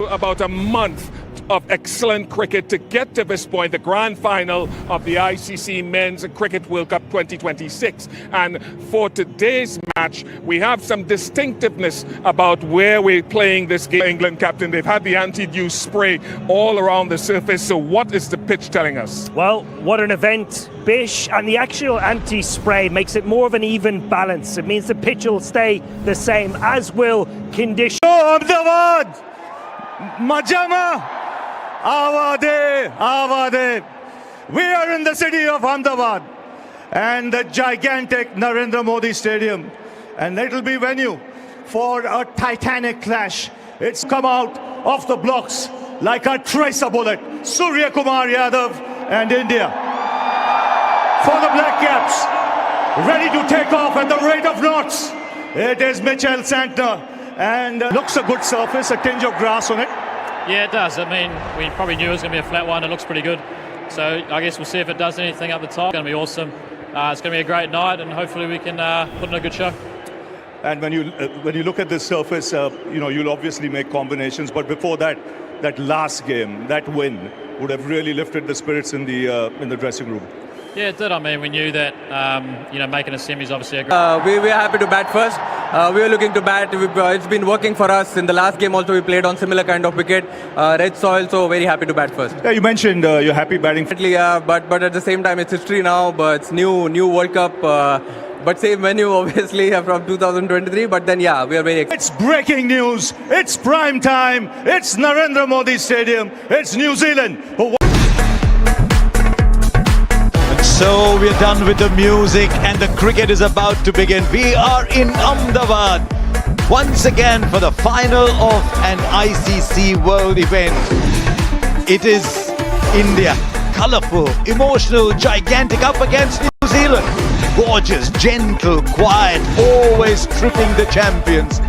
About a month of excellent cricket to get to this point, the grand final of the ICC Men's Cricket World Cup 2026. And for today's match, we have some distinctiveness about where we're playing this game. England captain, they've had the anti-dew spray all around the surface. So what is the pitch telling us? Well, what an event, Bish, and the actual anti-spray makes it more of an even balance. It means the pitch will stay the same, as will conditions. Majama, Avade. We are in the city of Ahmedabad and the gigantic Narendra Modi Stadium, and it will be venue for a titanic clash. It's come out of the blocks like a tracer bullet. Surya Kumar Yadav and India for the Black Caps, ready to take off at the rate of knots. It is Mitchell Santner, and looks a good surface, a tinge of grass on it. Yeah, it does. I mean, we probably knew it was going to be a flat one. It looks pretty good. So I guess we'll see if it does anything up the top. It's going to be awesome. It's going to be a great night, and hopefully we can put in a good show. And when you look at this surface, you'll obviously make combinations. But before that last game, that win would have really lifted the spirits in the dressing room. Yeah, it did. I mean, we knew that, making a semi is obviously a great... We were happy to bat first. We were looking to bat. It's been working for us. In the last game also, we played on similar kind of wicket. Red soil, so very happy to bat first. Yeah, you mentioned you're happy batting. Yeah, but at the same time, it's history now. But it's new World Cup. But same venue, obviously, from 2023. But then, yeah, we are very excited. It's breaking news. It's prime time. It's Narendra Modi Stadium. It's New Zealand. So we're done with the music and the cricket is about to begin. We are in Ahmedabad once again for the final of an ICC World event. It is India, colourful, emotional, gigantic, up against New Zealand. Gorgeous, gentle, quiet, always tripping the champions.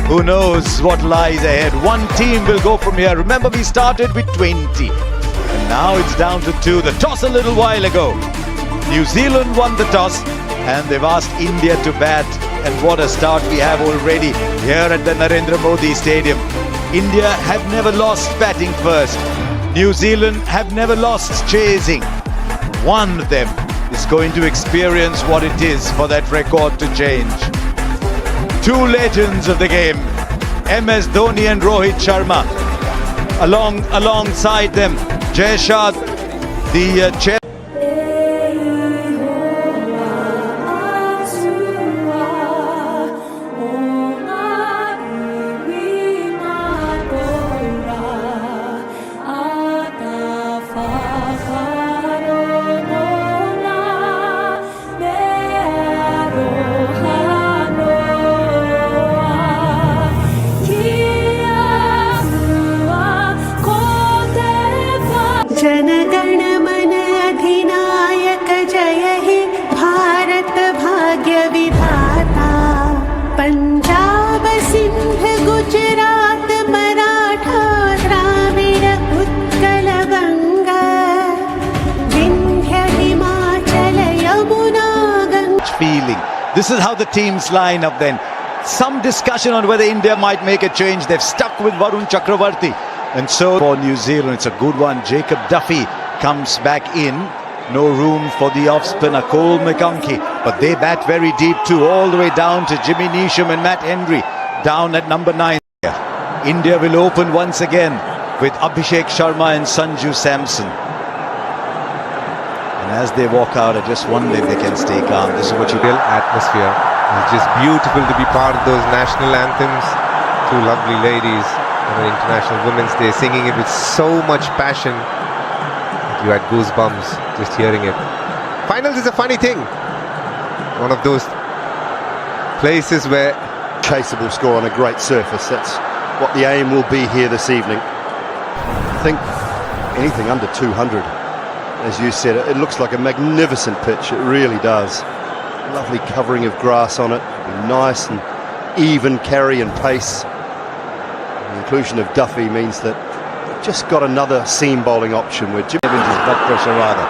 Who knows what lies ahead? One team will go from here. Remember, we started with 20. And now it's down to 2. The toss a little while ago. New Zealand won the toss and they've asked India to bat. And what a start we have already here at the Narendra Modi Stadium. India have never lost batting first. New Zealand have never lost chasing. One of them is going to experience what it is for that record to change. Two legends of the game, MS Dhoni and Rohit Sharma. Alongside them, Jay Shah, the chair. Feeling. This is how the teams line up then. Some discussion on whether India might make a change. They've stuck with Varun Chakravarti. And so for New Zealand, it's a good one. Jacob Duffy comes back in. No room for the off-spinner Cole McConkie. But they bat very deep too, all the way down to Jimmy Neesham and Matt Henry down at number 9. India will open once again with Abhishek Sharma and Sanju Samson. And as they walk out, I just wonder if they can stay calm. This is what you feel. Atmosphere. It's just beautiful to be part of those national anthems. Two lovely ladies on an International Women's Day singing it with so much passion. You had goosebumps just hearing it. Finals is a funny thing. One of those places where chaseable score on a great surface. That's what the aim will be here this evening. I think anything under 200. As you said, it looks like a magnificent pitch. It really does. Lovely covering of grass on it. Nice and even carry and pace. The inclusion of Duffy means that they've just got another seam bowling option with Jimmy blood pressure rather.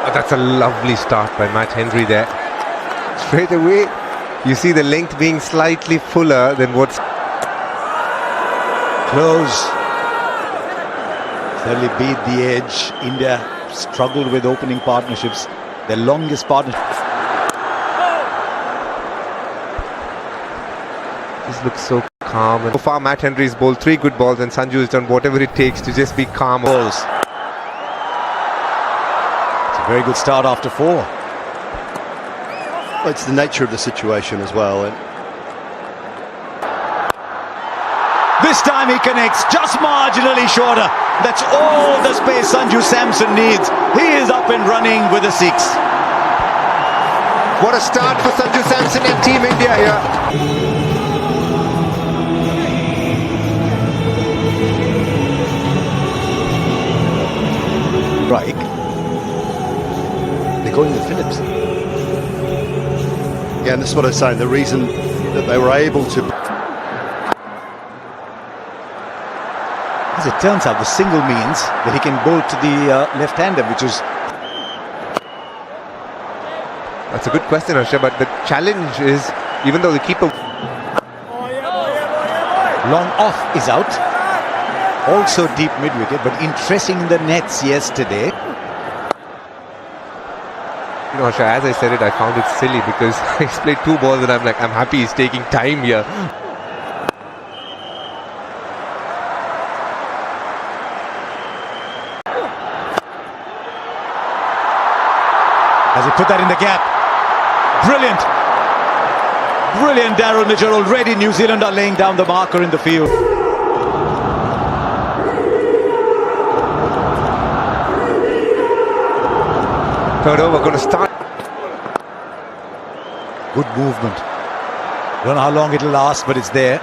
Oh, that's a lovely start by Matt Henry there. Straight away, you see the length being slightly fuller than what's Close. Certainly beat the edge. India struggled with opening partnerships. Their longest partnership. This looks so calm. And so far, Matt Henry's bowled 3 good balls, and Sanju has done whatever it takes to just be calm. Balls. It's a very good start after 4. Well, it's the nature of the situation as well. And This time he connects just marginally shorter. That's all the space Sanju Samson needs. He is up and running with a 6. What a start for Sanju Samson and Team India here. Strike. They're going with Phillips. yeah, and that's what I was saying. The reason that they were able to. As it turns out, the single means that he can bowl to the left-hander, which is... That's a good question, Harsha, but the challenge is, even though the keeper... Long off is out. Also deep mid-wicket, but interesting in the nets yesterday. You know, Harsha, as I said it, I found it silly because he's played 2 balls and I'm like, I'm happy he's taking time here. As he put that in the gap. Brilliant. Brilliant, Daryl Mitchell. Already New Zealand are laying down the marker in the field. Third over, going to start. Good movement. Don't know how long it'll last, but it's there.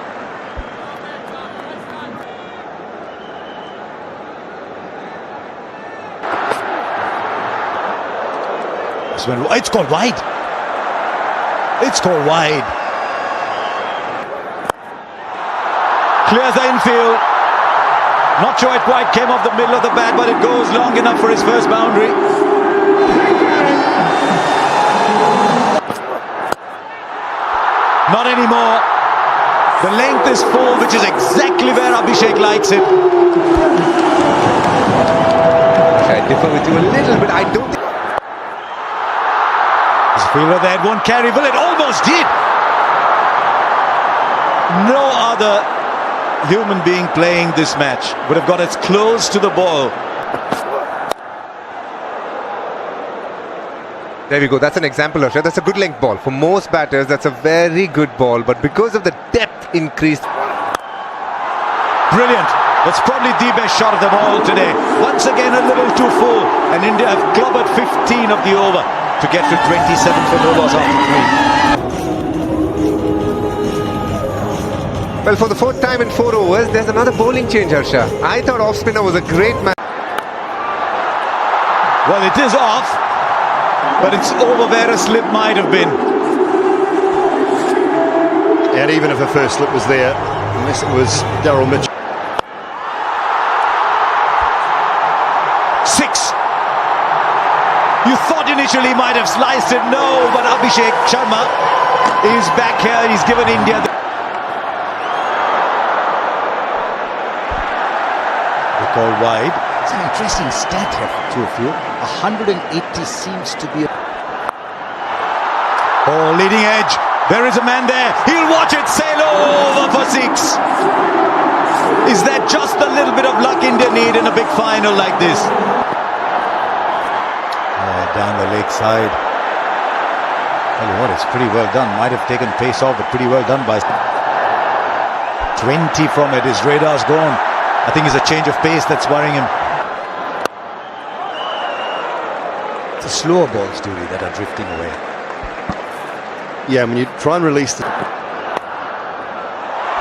It's gone wide. It's gone wide. Clears the infield. Not sure it quite came off the middle of the bat, but it goes long enough for his first boundary. Not anymore. The length is full, which is exactly where Abhishek likes it. I differ with you a little bit. I don't think... This fielder there won't carry. Well, it almost did. No other human being playing this match would have got as close to the ball. There we go. That's an example, Harsha. That's a good length ball. For most batters, that's a very good ball. But because of the depth increase... Brilliant. That's probably the best shot of them all today. Once again, a little too full. And India have clobbered 15 of the over to get to 27 for no loss after 3. Well, for the 4th time in 4 overs, there's another bowling change, Harsha. I thought off-spinner was a great man. Well, it is off, but it's over where a slip might have been. And even if a first slip was there, unless it was Daryl Mitchell. 6. You thought initially he might have sliced it. No, but Abhishek Sharma is back here. He's given India the... They call wide. It's an interesting stat here for two of you. 180 seems to be... Oh, leading edge. There is a man there. He'll watch it sail over for 6. Is that just a little bit of luck India need in a big final like this? Down the leg side. Tell you what, it's pretty well done. Might have taken pace off, but pretty well done by 20 from it. His radar's gone. I think it's a change of pace that's worrying him. It's the slower balls, Dooley, that are drifting away. Yeah, when you try and release the...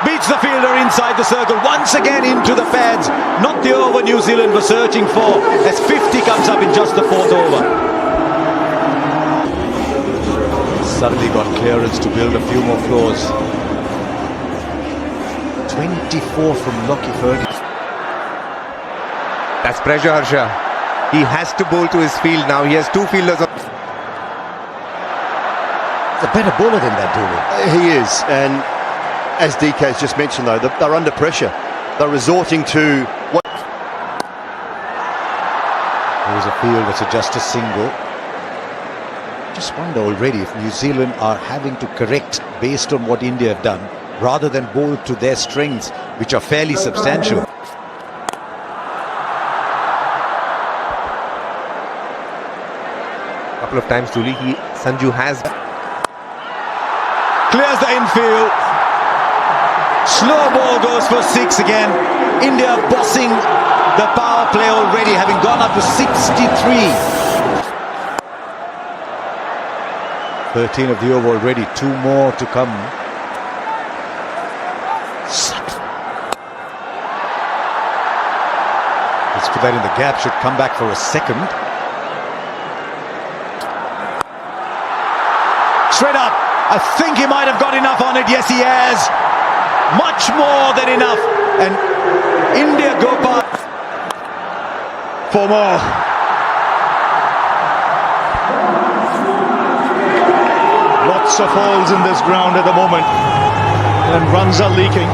Beats the fielder inside the circle. Once again into the pads. Not the over New Zealand were searching for, as 50 comes up in just the 4th over. Suddenly got clearance to build a few more floors. 24 from Lockie Ferguson. That's pressure, Harsha. He has to bowl to his field now. He has 2 fielders. a better bowler than that, Dooley. He is, and as DK's just mentioned, though, they're under pressure. They're resorting to what. There's a field that's just a single. Just wonder already if New Zealand are having to correct based on what India have done, rather than bowl to their strengths, which are fairly substantial. A couple of times, truly, Sanju has Clears the infield. Slow ball goes for 6 again. India bossing the power play already, having gone up to 63. 13 of the over already, 2 more to come. Let's put that in the gap, should come back for a second. Straight up. I think he might have got enough on it. Yes, he has. Much more than enough. And India go past. 4 more. Lots of holes in this ground at the moment, and runs are leaking.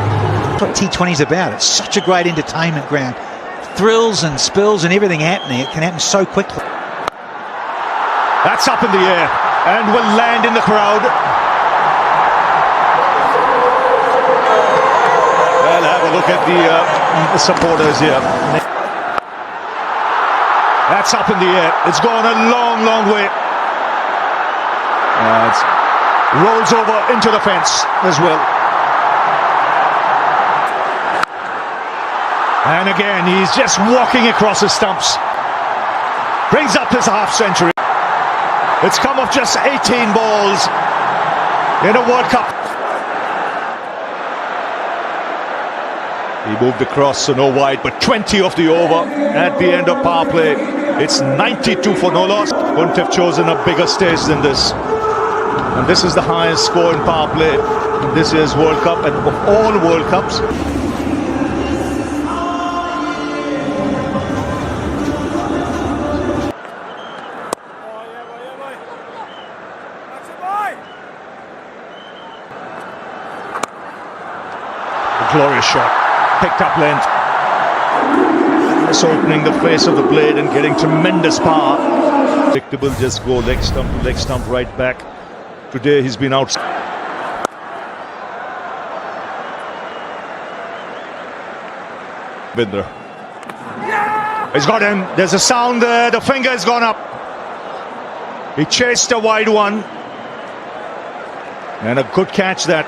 That's what T20 is about. It's such a great entertainment ground. Thrills and spills and everything happening. It can happen so quickly. That's up in the air and will land in the crowd. Well, have a look at the supporters here. That's up in the air. It's gone a long, long way. It rolls over into the fence as well. And again, he's just walking across his stumps. Brings up his half century. It's come off just 18 balls in a World Cup. He moved across, so no wide, but 20 off the over at the end of power play. It's 92 for no loss. Wouldn't have chosen a bigger stage than this. And this is the highest score in power play in this year's World Cup, and of all World Cups. A glorious shot, picked up length. Just opening the face of the blade and getting tremendous power. Predictable, just go leg stump to leg stump, right back. Today he's been out. Bindra. He's got him. There's a sound there. The finger has gone up. He chased a wide one. And a good catch that.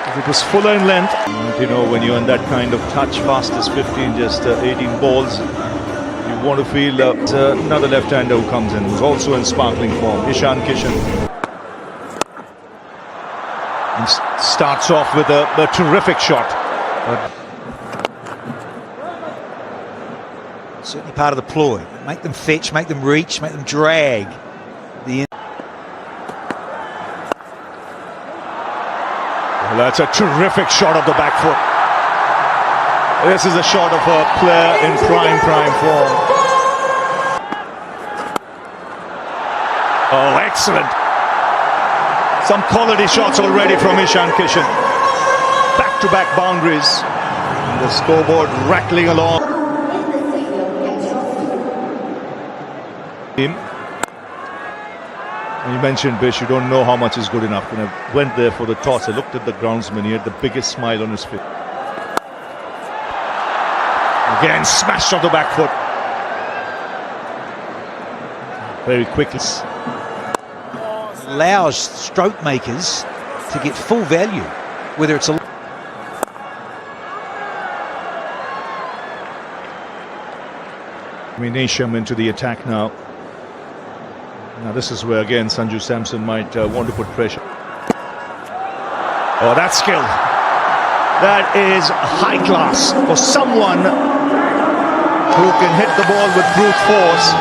If it was fuller in length. You know, when you're in that kind of touch, fastest 15, just 18 balls. You want to feel another left-hander who comes in, who's also in sparkling form, Ishan Kishan. And starts off with a terrific shot. Certainly part of the ploy. Make them fetch, make them reach, make them drag. Well, that's a terrific shot of the back foot. This is a shot of a player in prime form. Oh, excellent. Some quality shots already from Ishan Kishan. Back-to-back boundaries. And the scoreboard rattling along. And you mentioned, Bish, you don't know how much is good enough. When I went there for the toss, I looked at the groundsman. He had the biggest smile on his face. Again, smashed off the back foot. Very quickly. Allows stroke makers to get full value, whether it's a... Nisham into the attack now. Now this is where again Sanju Samson might want to put pressure. Oh, that skill. That is high class for someone who can hit the ball with brute force.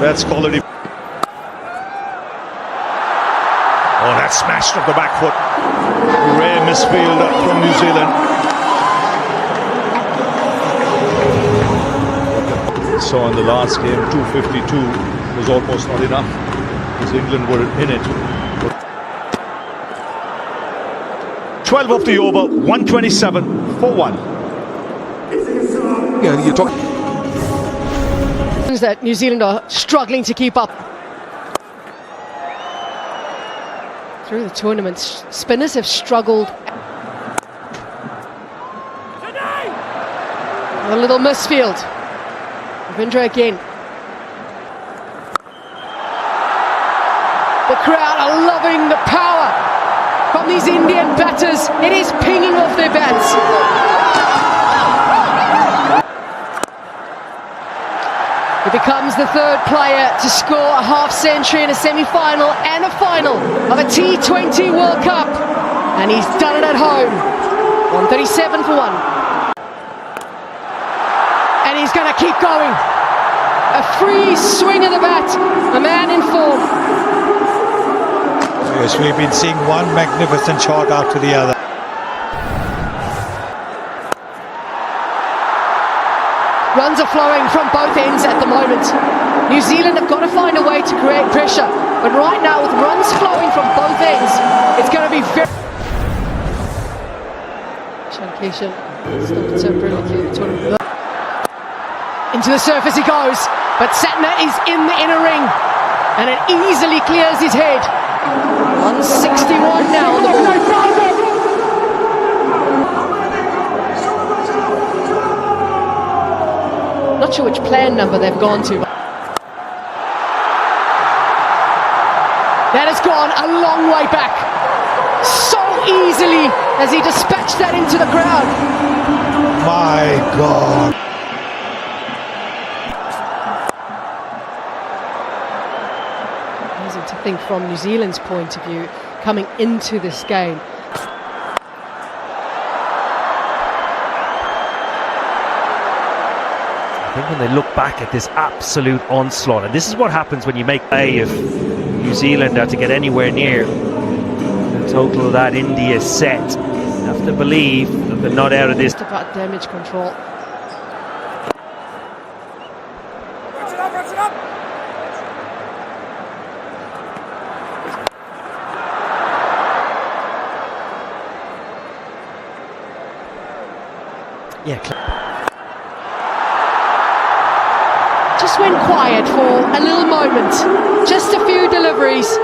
That's quality. Oh, that smashed off the back foot. Rare misfield from New Zealand. What we saw in the last game, 252, was almost not enough. because England were in it. 12 off the over, 127 for 1. Yeah, you're talking. That New Zealand are struggling to keep up. Through the tournament, spinners have struggled. A little misfield. Ravindra again. The crowd are loving the power from these Indian batters. It is pinging off their bats. He becomes the third player to score a half-century in a semi-final and a final of a T20 World Cup. And he's done it at home. 137 for 1. And he's going to keep going. A free swing of the bat. A man in form. Yes, we've been seeing one magnificent shot after the other. Runs are flowing from both ends at the moment. New Zealand have got to find a way to create pressure. But right now, with runs flowing from both ends, it's going to be very... Ishan Kishan stopped so brilliantly in the tournament. Into the surface he goes, but Satna is in the inner ring, and it easily clears his head. 161 now on the ball. Not sure which plan number they've gone to. That has gone a long way back. So easily as he dispatched that into the crowd. My God. Amazing to think from New Zealand's point of view, coming into this game. I think when they look back at this absolute onslaught, and this is what happens when you make play if New Zealand are to get anywhere near the total of that India set. You have to believe that they're not out of this. It's about damage control. Yeah. Just went quiet for a little moment, just a few deliveries,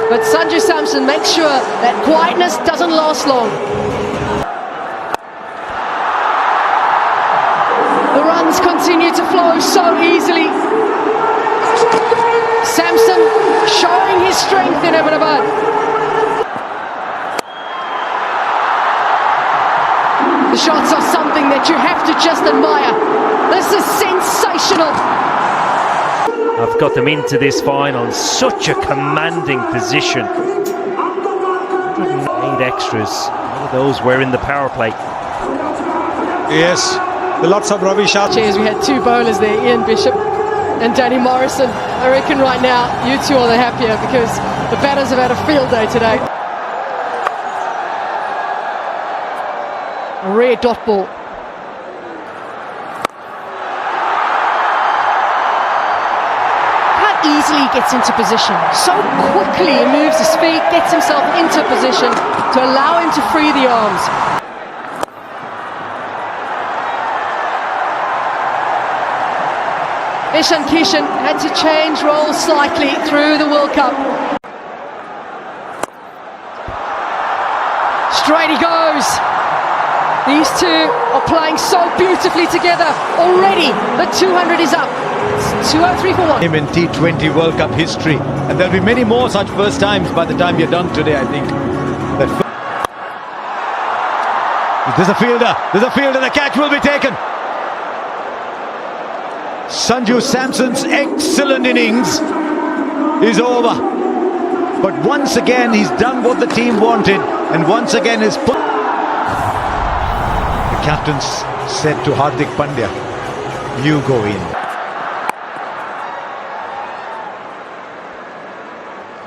but Sanju Samson makes sure that quietness doesn't last long. The runs continue to flow so easily. Samson showing his strength in Ahmedabad. The shots are something that you have to just admire. This is sensational. I've got them into this final in such a commanding position. 108 extras. All of those were in the power play. Yes, lots of rubbish out. Cheers, we had two bowlers there, Ian Bishop and Danny Morrison. I reckon right now you two are the happier because the batters have had a field day today. A rare dot ball. Easily gets into position. So quickly he moves his feet, gets himself into position to allow him to free the arms. Ishan Kishan had to change roles slightly through the World Cup. Straight he goes. These two are playing so beautifully together. Already the 200 is up. It's 203 for 1. Him in T20 World Cup history, and there'll be many more such first times by the time you're done today, I think. There's a fielder, the catch will be taken. Sanju Samson's excellent innings is over, but once again he's done what the team wanted, and once again is put. The captain's said to Hardik Pandya, you go in.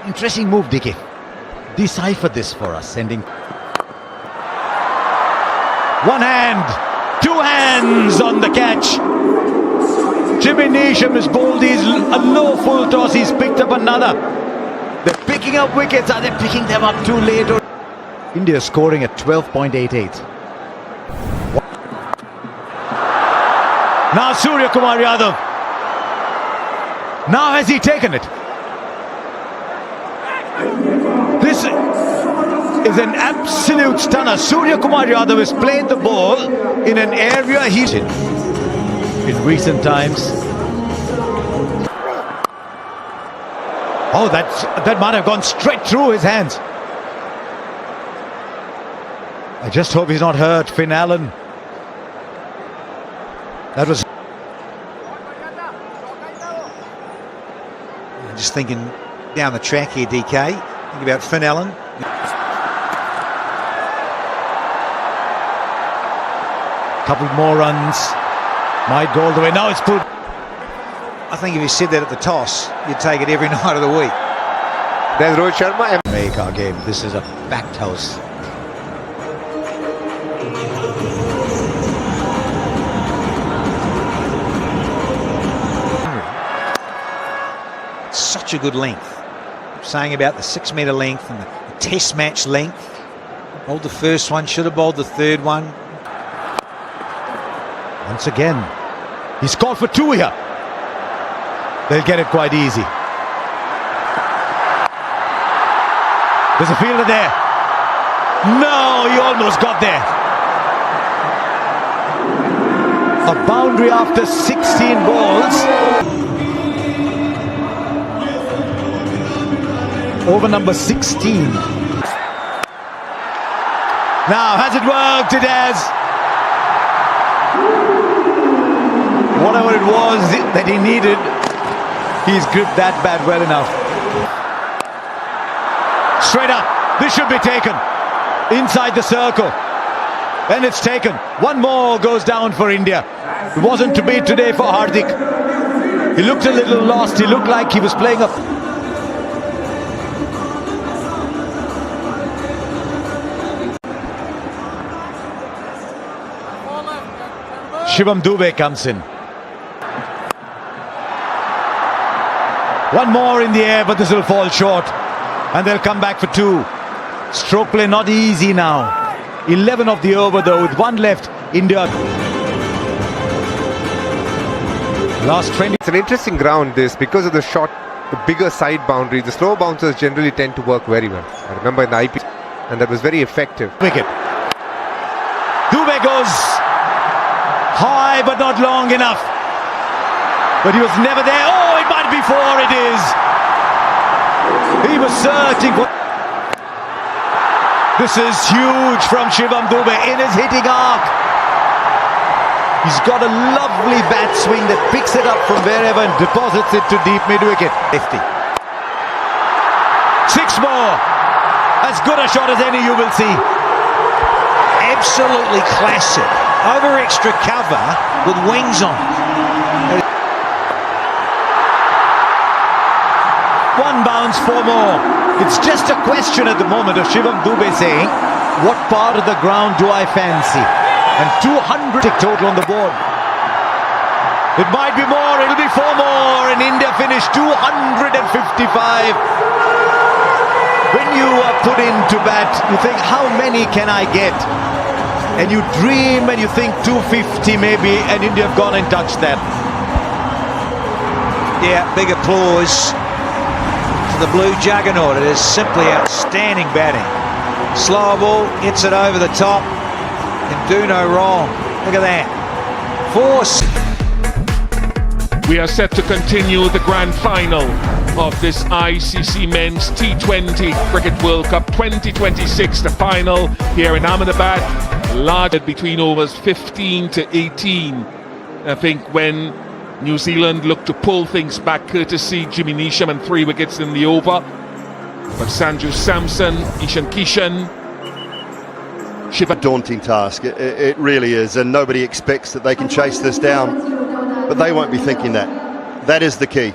Interesting move, DK. Decipher this for us, sending One hand, two hands on the catch. Jimmy Neesham has bowled his a low full toss, he's picked up another. picking up wickets. Are they picking them up too late? India scoring at 12.88. Now Surya Kumar Yadav. Now has he taken it? This is an absolute stunner. Surya Kumar Yadav has played the ball in an area he's in recent times. Oh, that might have gone straight through his hands. I just hope he's not hurt, Finn Allen. That was... I'm just thinking down the track here, DK. Think about Finn Allen. Couple more runs. Might go all the way. Now it's put. I think if you said that at the toss, you'd take it every night of the week. There's Rohit Sharma. Make our game. This is a packed house. Such a good length. I'm saying about the 6 metre length and the test match length. Bowled the first one, should have bowled the third one. Once again, he's called for 2 here. They'll get it quite easy. There's a fielder there. No, he almost got there. A boundary after 16 balls. Over number 16. Now, has it worked? It has. Whatever it was that he needed, he's gripped that bat well enough. Straight up. This should be taken. Inside the circle. And it's taken. One more goes down for India. It wasn't to be today for Hardik. He looked a little lost. He looked like he was playing a... Shivam Dube comes in. One more in the air, but this will fall short. And they'll come back for 2. Stroke play not easy now. 11 of the over though, with 1 left. India. Last 20. It's an interesting ground this, because of the short, the bigger side boundary. The slow bouncers generally tend to work very well. I remember in the IPL, and that was very effective. Wicket. Dube goes high but not long enough. But he was never there. Oh, it might be 4. It is. He was searching for... This is huge from Shivam Dube in his hitting arc. He's got a lovely bat swing that picks it up from wherever and deposits it to deep mid-wicket. 50. 6 more. As good a shot as any you will see. Absolutely classic. Over extra cover with wings on. 1 bounce, 4 more. It's just a question at the moment of Shivam Dube saying, what part of the ground do I fancy? And 200 total on the board. It might be more, it'll be 4 more, and India finished 255. When you are put into bat, you think, how many can I get? And you dream and you think 250 maybe, and India have gone and touched that. Yeah, big applause to the blue juggernaut. It is simply outstanding batting. Slow ball, hits it over the top, can do no wrong. Look at that. Force. We are set to continue the grand final of this ICC Men's T20 Cricket World Cup 2026, the final here in Ahmedabad, large between overs 15 to 18. I think when New Zealand looked to pull things back courtesy Jimmy Neesham and 3 wickets in the over, but Sanju Samson, Ishan Kishan, A daunting task, it really is, and nobody expects that they can chase this down, but they won't be thinking that. That is the key.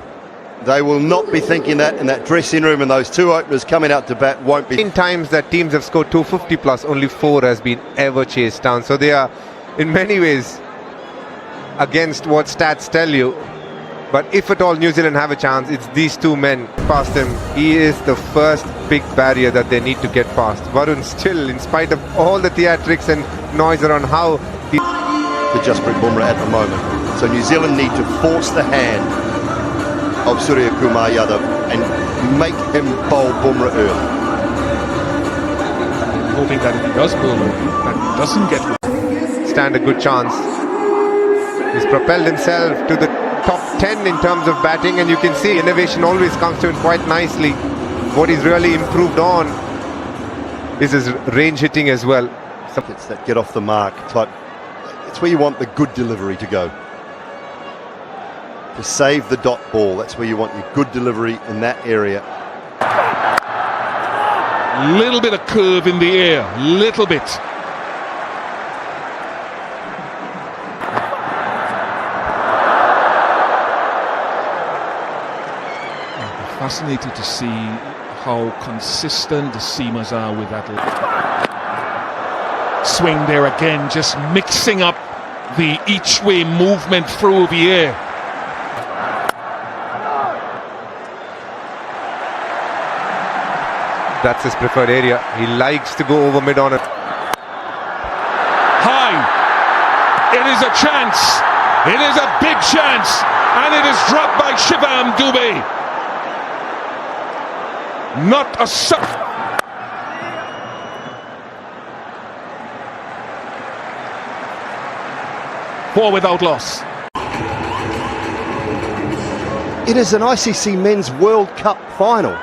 They will not be thinking that in that dressing room, and those 2 openers coming out to bat won't be. In times that teams have scored 250 plus, only 4 has been ever chased down. So they are in many ways against what stats tell you. But if at all New Zealand have a chance, it's these two men past him. He is the first big barrier that they need to get past. Varun still, in spite of all the theatrics and noise around how he... The Jasprit Bumrah at the moment. So New Zealand need to force the hand of Surya Kumar Yadav and make him bowl Bumrah early. Hoping that if he does bowl early, that he doesn't get... stand a good chance. He's propelled himself to the top 10 in terms of batting, and you can see innovation always comes to him quite nicely. What he's really improved on is his range hitting as well. It's that get off the mark type. It's where you want the good delivery to go. To save the dot ball, that's where you want your good delivery in that area. Little bit of curve in the air, little bit. Fascinated to see how consistent the seamers are with that swing there again, just mixing up the each way movement through the air. That's his preferred area. He likes to go over mid on it. High. It is a chance. It is a big chance. And it is dropped by Shivam Dubey. Not a suck. 4 without loss. It is an ICC Men's World Cup final,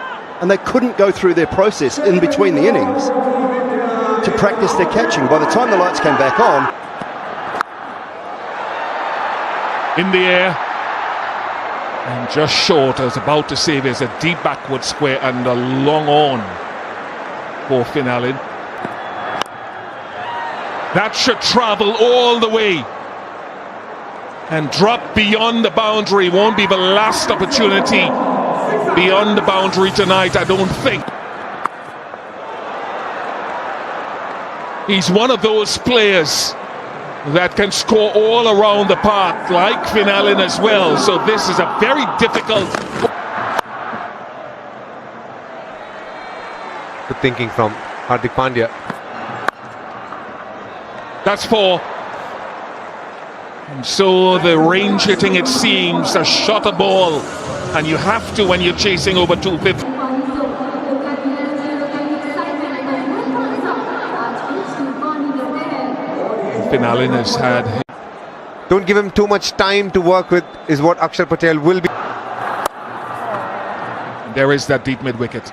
and they couldn't go through their process in between the innings to practice their catching. By the time the lights came back on, in the air and just short. I was about to say there's a deep backward square and a long on for Finn Allen. That should travel all the way and drop beyond the boundary. Won't be the last opportunity beyond the boundary tonight, I don't think. He's one of those players that can score all around the park, like Finn Allen as well. So this is a very difficult... Good thinking from Hardik Pandya. That's 4. And so the range hitting, it seems, a shot a ball, and you have to when you're chasing over 250. Finn Allen has had... Don't give him too much time to work with, is what Akshar Patel will be. There is that deep mid wicket.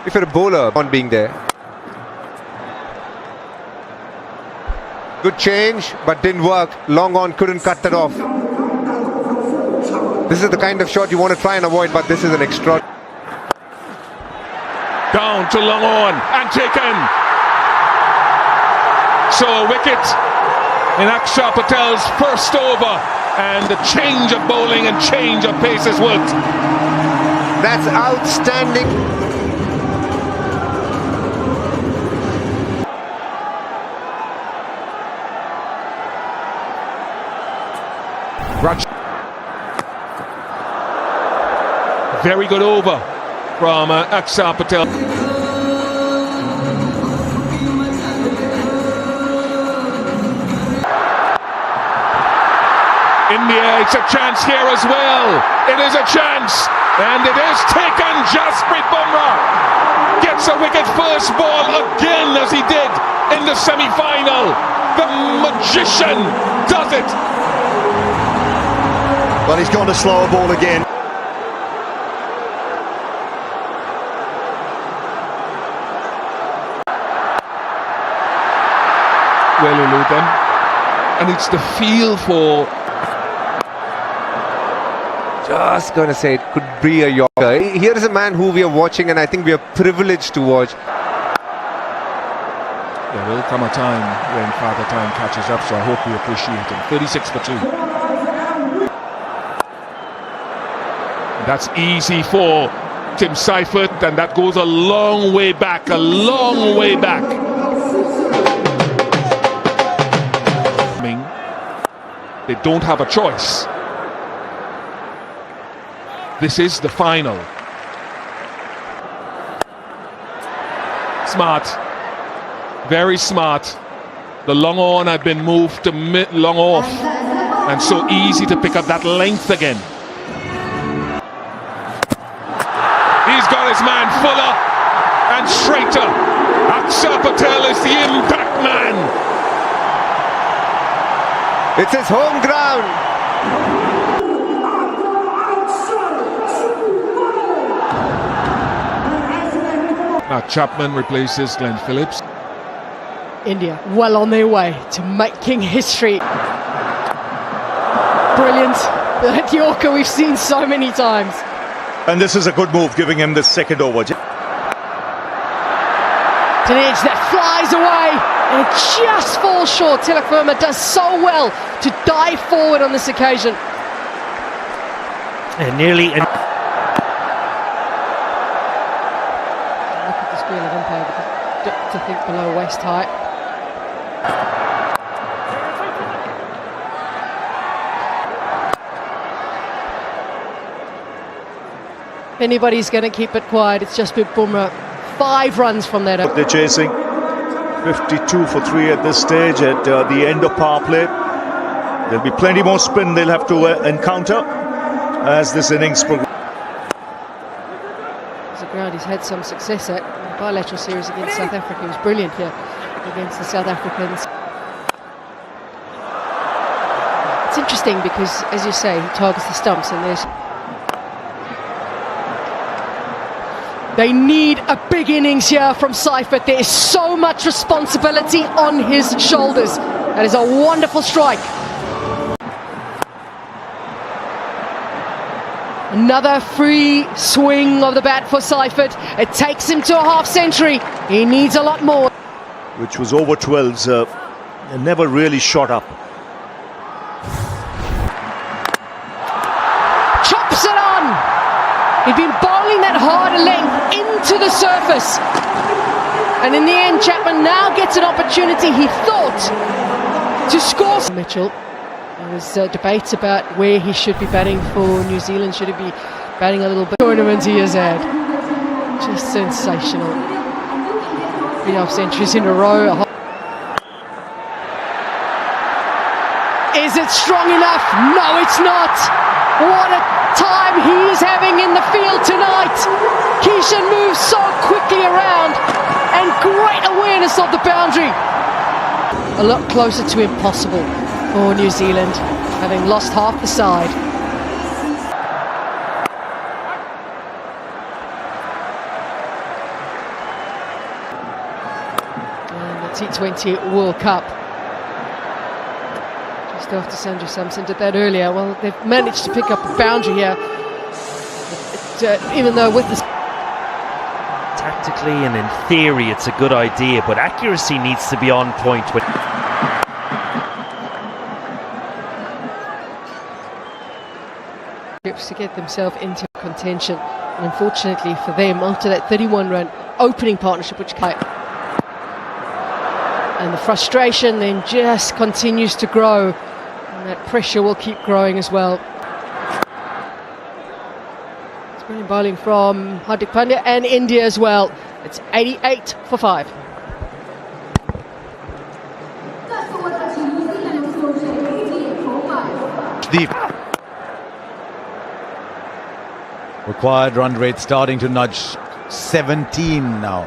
If you're a bowler, on being there. Good change, but didn't work. Long on, couldn't cut that off. This is the kind of shot you want to try and avoid, but this is an extra. Down to long on and taken. So a wicket in Akshar Patel's first over, and the change of bowling and change of pace has worked. That's outstanding. Very good over from Akshar Patel. In the air, it's a chance here as well. It is a chance, and it is taken. Jasprit Bumrah gets a wicket first ball again, as he did in the semi-final. The magician does it. Well, he's gone to slower ball again. Well elude them, and it's the feel for... Just gonna say it could be a Yorker. Here is a man who we are watching, and I think we are privileged to watch. There will come a time when Father Time catches up, so I hope we appreciate him. 36 for 2. That's easy for Tim Seifert, and that goes a long way back, a long way back. They don't have a choice. This is the final. Smart, very smart. The long on had been moved to long off, and so easy to pick up that length again. He's got his man fuller and straighter. Akshar Patel is the impact man. It's his home ground. Chapman replaces Glenn Phillips. India well on their way to making history. Brilliant. That Yorker we've seen so many times. And this is a good move, giving him the second over. It's an edge that flies away and it just falls short. Tilak Verma does so well to dive forward on this occasion. And nearly. Look at the screen of umpire, to think below waist height. If anybody's going to keep it quiet, it's Jasprit Bumrah. 5 runs from that. They're chasing 52 for 3 at this stage at the end of power play. There'll be plenty more spin they'll have to encounter as this innings progresses. It's a ground he's had some success at. The bilateral series against South Africa, he was brilliant here against the South Africans. It's interesting because, as you say, he targets the stumps, and they need a big innings here from Seifert. There is so much responsibility on his shoulders. That is a wonderful strike. Another free swing of the bat for Seifert. It takes him to a half century. He needs a lot more. Which was over 12s, and never really shot up. Chops it on. He'd been bowling that harder length into the surface. And in the end, Chapman now gets an opportunity, he thought, to score. Mitchell. There was debates about where he should be batting for New Zealand. Should he be batting a little bit? Tournament he has had. Just sensational. 3 half centuries in a row. Is it strong enough? No, it's not. What a time he's having in the field tonight. Kishan moves so quickly around and great awareness of the boundary. A lot closer to impossible for New Zealand, having lost half the side. And the T20 World Cup. Just after Sanju Samson did that earlier. Well, they've managed to pick up a boundary here. Even though with this... Tactically and in theory it's a good idea, but accuracy needs to be on point. To get themselves into contention, and unfortunately for them, after that 31-run opening partnership, which and the frustration then just continues to grow, and that pressure will keep growing as well. It's brilliant bowling from Hardik Pandya and India as well. It's 88 for 5. Deep. Required run rate starting to nudge 17 now.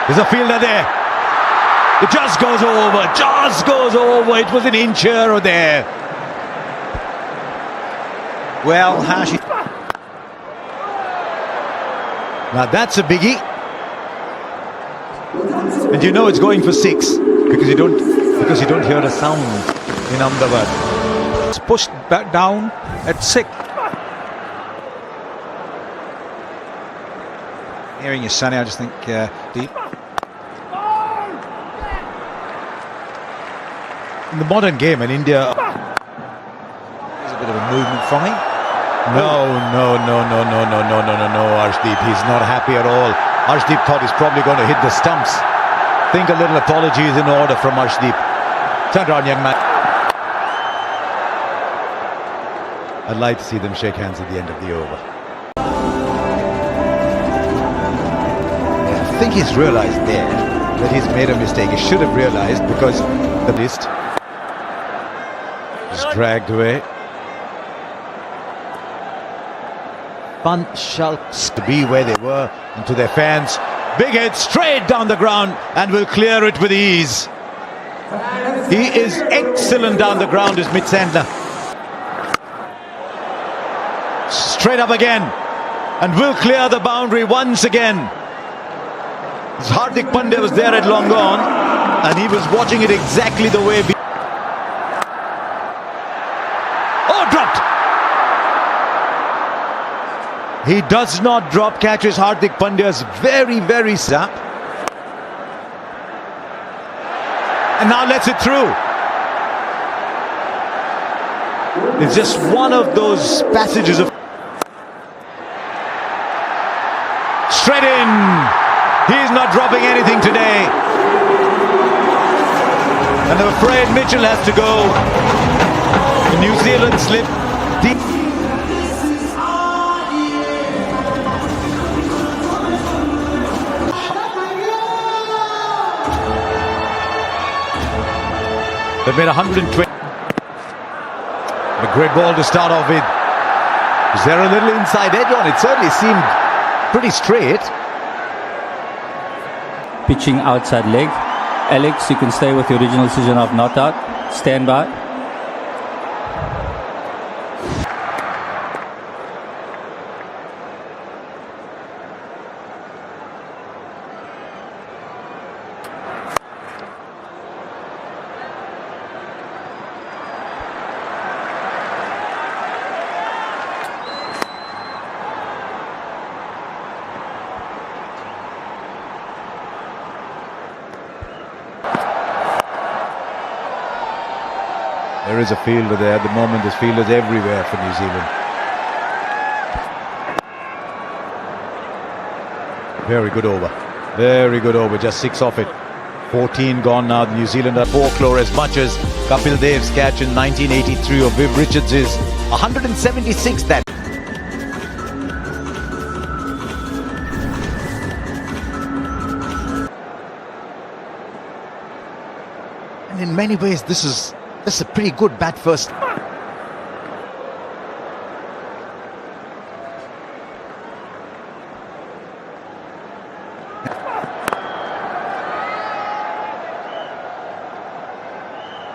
There's a fielder there. It just goes over. It was an inch here or there. Well, Hashi. Now that's a biggie. And you know it's going for 6 because you don't hear a sound in Ahmedabad. It's pushed back down at 6. Hearing you, Sonny, I just think deep. In the modern game in India, there's a bit of a movement from him. No, Arshdeep. He's not happy at all. Arshdeep thought he's probably going to hit the stumps. Think a little apology is in order from Arshdeep. Turn around, young man. I'd like to see them shake hands at the end of the over. I think he's realised there that he's made a mistake. He should have realised, because the list is dragged away. Fun shouts to be where they were and to their fans. Big hit straight down the ground and will clear it with ease. He is excellent down the ground, is Mitsandla. Straight up again and will clear the boundary once again. Hardik Pandya was there at long gone and he was watching it exactly the way. Oh, dropped! He does not drop, catches Hardik Pandya's very zap. And now lets it through. It's just one of those passages of... Straight in! He's not dropping anything today. And I'm afraid Mitchell has to go. The New Zealand slip deep. They've made 120. A great ball to start off with. Is there a little inside edge on it? Certainly seemed pretty straight. Pitching outside leg. Alex, you can stay with your original decision of not out. Stand by. There is a fielder there. At the moment, there's fielders everywhere for New Zealand. Very good over. Very good over. Just 6 off it. 14 gone now. New Zealand are folklore as much as Kapil Dev's catch in 1983 or Viv Richards' 176 that. And in many ways, this is a pretty good bat first.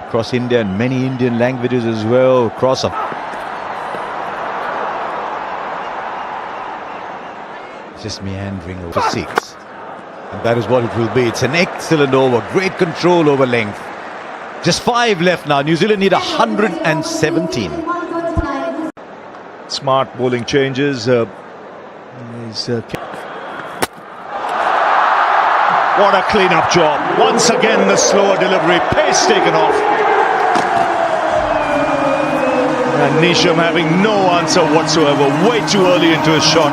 Across India and many Indian languages as well. Cross up. Just meandering over 6. And that is what it will be. It's an excellent over. Great control over length. Just 5 left now. New Zealand need 117. Smart bowling changes. What a clean-up job. Once again, the slower delivery. Pace taken off. And Nisham having no answer whatsoever. Way too early into his shot.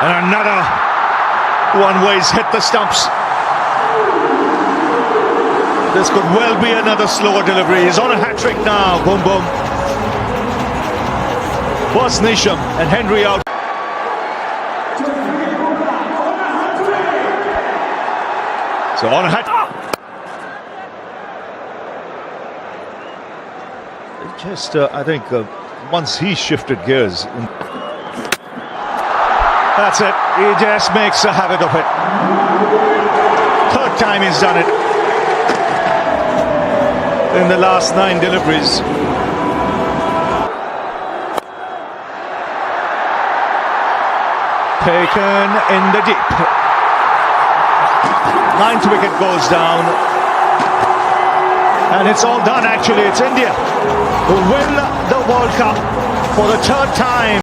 And another one where he's hit the stumps. This could well be another slower delivery. He's on a hat-trick now. Boom, boom. First Nisham and Henry out. So on a hat. Just, I think, once he shifted gears. That's it. He just makes a habit of it. 3rd time he's done it in the last 9 deliveries. Taken in the deep. 9th wicket goes down. And it's all done actually. It's India who win the World Cup for the 3rd time.